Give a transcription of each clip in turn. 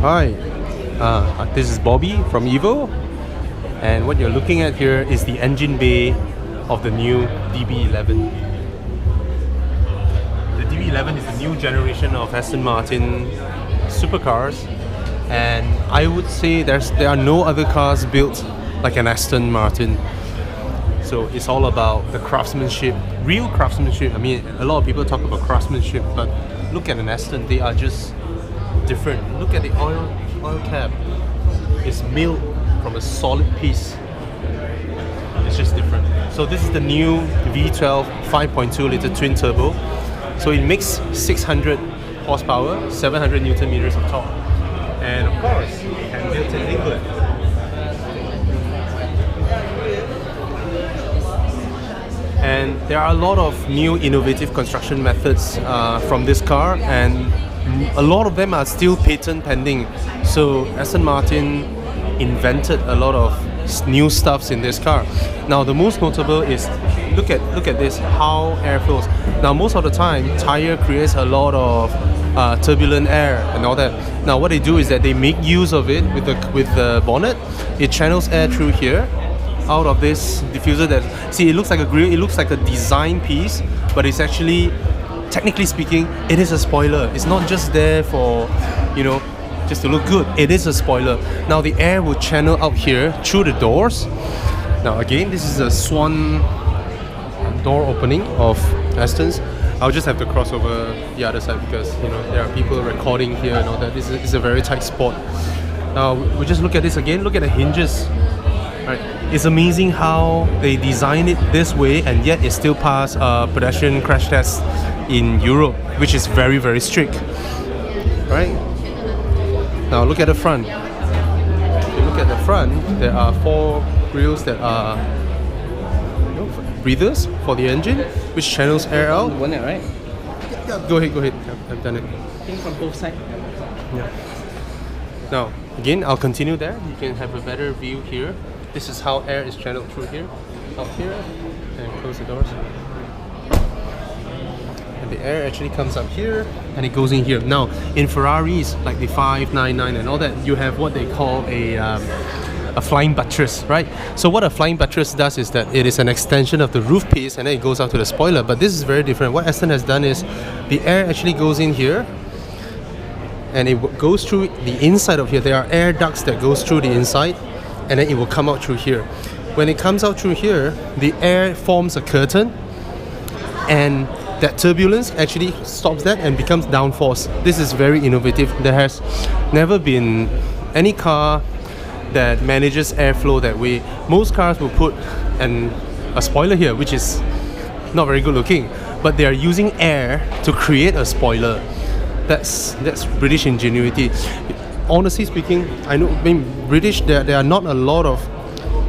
Hi, this is Bobby from Evo, and what you're looking at here is the engine bay of the new DB11. The DB11 is the new generation of Aston Martin supercars, and I would say there are no other cars built like an Aston Martin. So it's all about the craftsmanship, real craftsmanship. I mean, a lot of people talk about craftsmanship, but look at an Aston, they are just different. Look at the oil cap. It's milled from a solid piece. It's just different. So this is the new V12 5.2 liter twin turbo. So it makes 600 horsepower, 700 Newton meters of torque. And of course, hand built in England. And there are a lot of new innovative construction methods from this car, and a lot of them are still patent pending. So Aston Martin invented a lot of new stuffs in this car. Now the most notable is look at this, how air flows. Now most of the time tire creates a lot of turbulent air and all that. Now what they do is that they make use of it with the bonnet. It channels air through here out of this diffuser. That, see, it looks like a grill, it looks like a design piece, but it's actually, technically speaking, it is a spoiler. It's not just there for, you know, just to look good. It is a spoiler. Now the air will channel out here through the doors. Now again, this is a swan door opening of Aston's. I'll just have to cross over the other side because, you know, there are people recording here and all that. This is a very tight spot. Now we just look at this again. Look at the hinges. Right. It's amazing how they design it this way, and yet it still passed pedestrian crash tests in Europe, which is very, very strict. Right? Now look at the front. If you look at the front, there are 4 grills that are, you know, breathers for the engine, which channels air out. You want it, right? Yeah, go ahead. I've done it. I think from both sides. Yeah. Now, again, I'll continue there. You can have a better view here. This is how air is channeled through here, up here, and close the doors. And the air actually comes up here, and it goes in here. Now, in Ferraris, like the 599 and all that, you have what they call a flying buttress, right? So what a flying buttress does is that it is an extension of the roof piece, and then it goes out to the spoiler. But this is very different. What Aston has done is, the air actually goes in here, and it goes through the inside of here. There are air ducts that goes through the inside, and then it will come out through here. When it comes out through here, the air forms a curtain, and that turbulence actually stops that and becomes downforce. This is very innovative. There has never been any car that manages airflow that way. Most cars will put a spoiler here, which is not very good looking, but they are using air to create a spoiler. That's British ingenuity. Honestly speaking, I know, I mean, British, there are not a lot of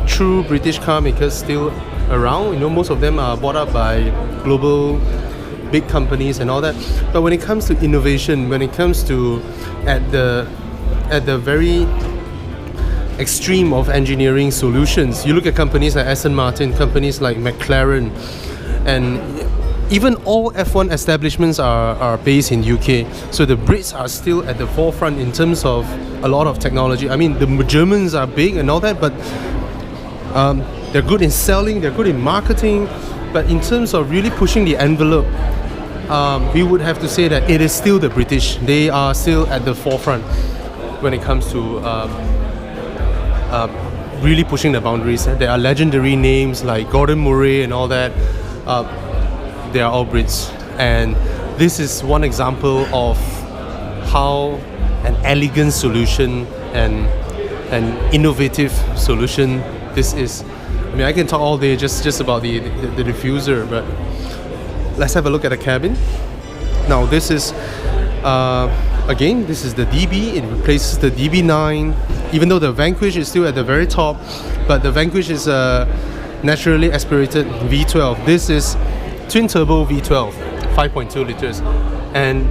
true British car makers still around. You know, most of them are bought up by global big companies and all that. But when it comes to innovation, when it comes to at the very extreme of engineering solutions, you look at companies like Aston Martin, companies like McLaren, and even all F1 establishments are based in UK. So the Brits are still at the forefront in terms of a lot of technology. I mean, the Germans are big and all that, but they're good in selling, they're good in marketing. But in terms of really pushing the envelope, we would have to say that it is still the British. They are still at the forefront when it comes to really pushing the boundaries. There are legendary names like Gordon Murray and all that. They are all Brits, and this is one example of how an elegant solution and an innovative solution this is. I mean, I can talk all day just about the diffuser, but let's have a look at the cabin. Now this is again, this is the DB. It replaces the DB9, even though the Vanquish is still at the very top, but the Vanquish is a naturally aspirated V12. This is twin turbo V12, 5.2 liters, and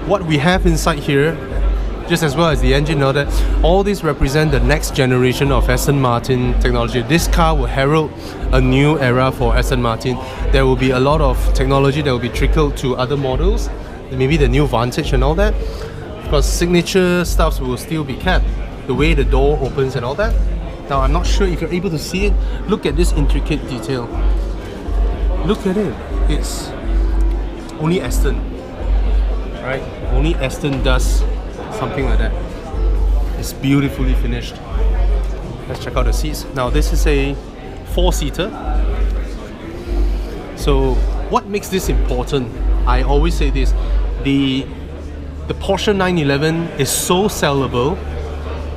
what we have inside here, just as well as the engine and all that, all these represent the next generation of Aston Martin technology. This car will herald a new era for Aston Martin. There will be a lot of technology that will be trickled to other models, maybe the new Vantage and all that. Of course, signature stuffs will still be kept. The way the door opens and all that. Now, I'm not sure if you're able to see it. Look at this intricate detail. Look at it. It's only Aston, right? Only Aston does something like that. It's beautifully finished. Let's check out the seats. Now, this is a 4-seater. So, what makes this important? I always say this: the Porsche 911 is so sellable,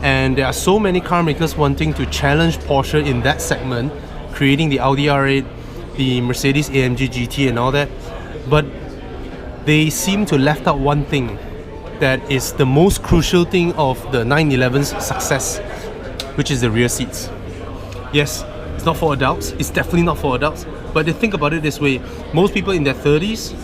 and there are so many car makers wanting to challenge Porsche in that segment, creating the Audi R8, the Mercedes AMG GT and all that. But they seem to left out one thing that is the most crucial thing of the 911's success, which is the rear seats. Yes, it's not for adults. It's definitely not for adults. But they think about it this way: most people in their 30s,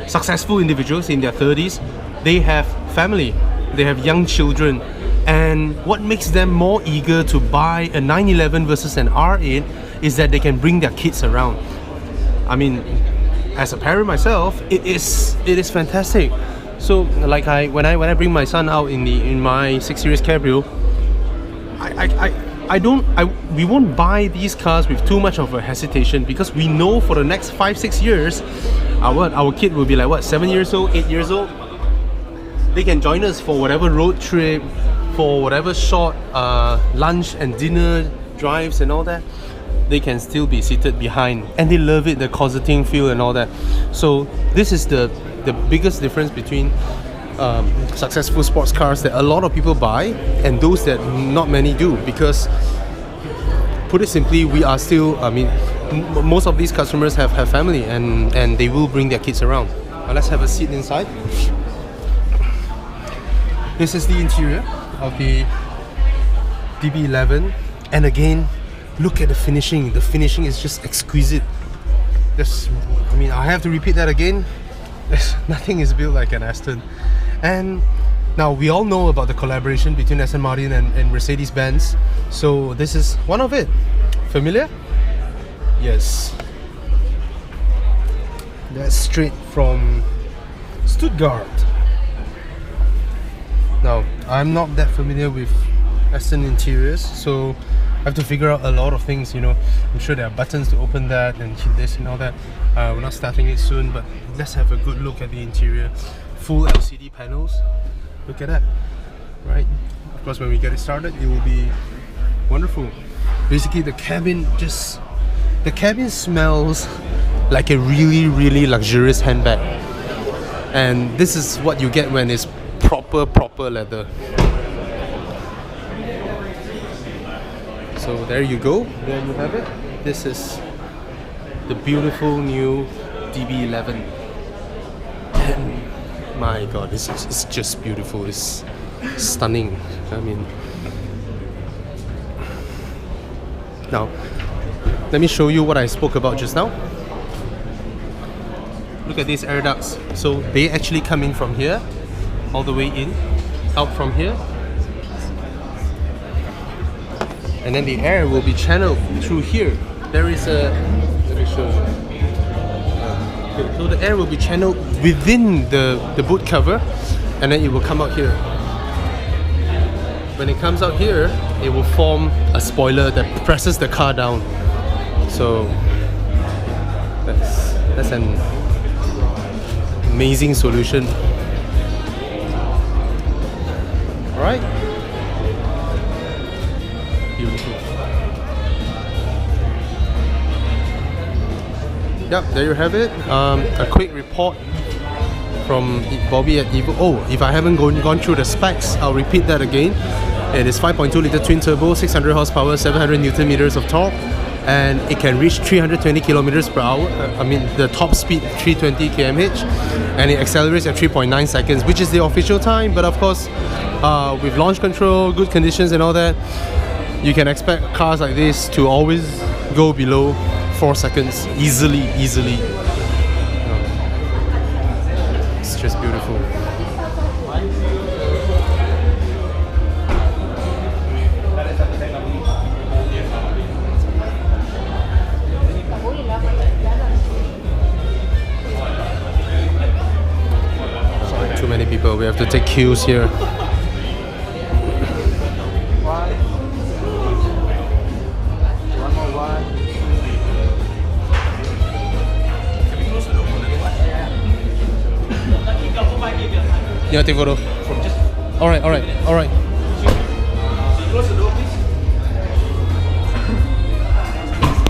successful individuals in their 30s, they have family, they have young children, and what makes them more eager to buy a 911 versus an R8 is that they can bring their kids around. I mean, as a parent myself, it is fantastic. So, like when I bring my son out in my 6 Series Cabrio, we won't buy these cars with too much of a hesitation, because we know for the next 5-6 years, our kid will be like what, 7 years old, 8 years old. They can join us for whatever road trip, for whatever short lunch and dinner drives and all that. They can still be seated behind, and they love it, the cosseting feel and all that. So this is the biggest difference between successful sports cars that a lot of people buy and those that not many do, because put it simply, we are still, I mean, most of these customers have family, and they will bring their kids around. Now let's have a seat inside. This is the interior of the DB11, and again, look at the finishing. The finishing is just exquisite. I have to repeat that again. Nothing is built like an Aston. And now we all know about the collaboration between Aston Martin and Mercedes-Benz. So this is one of it. Familiar? Yes. That's straight from Stuttgart. Now, I'm not that familiar with Aston interiors, so I have to figure out a lot of things, you know. I'm sure there are buttons to open that and this and all that. We're not starting it soon, but let's have a good look at the interior. Full LCD panels. Look at that. Right? Of course, when we get it started, it will be wonderful. Basically, the cabin smells like a really, really luxurious handbag. And this is what you get when it's proper leather. So there you go, there you have it. This is the beautiful new DB11. And my god, it's just beautiful, it's stunning. I mean, now let me show you what I spoke about just now. Look at these air ducts. So they actually come in from here, all the way in, out from here. And then the air will be channeled through here. There is a, let me show you. Okay, so the air will be channeled within the boot cover, and then it will come out here. When it comes out here, it will form a spoiler that presses the car down. So that's an amazing solution. Alright? Beautiful. Yep, there you have it. A quick report from Bobby at Evo. Oh, if I haven't gone through the specs, I'll repeat that again. It is 5.2 litre twin turbo, 600 horsepower, 700 Newton meters of torque, and it can reach 320 kilometers per hour. The top speed 320 km/h, and it accelerates at 3.9 seconds, which is the official time. But of course, with launch control, good conditions and all that, you can expect cars like this to always go below 4 seconds easily. It's just beautiful. Sorry, too many people. We have to take queues here. You want to take photo? Alright. Close the door, please.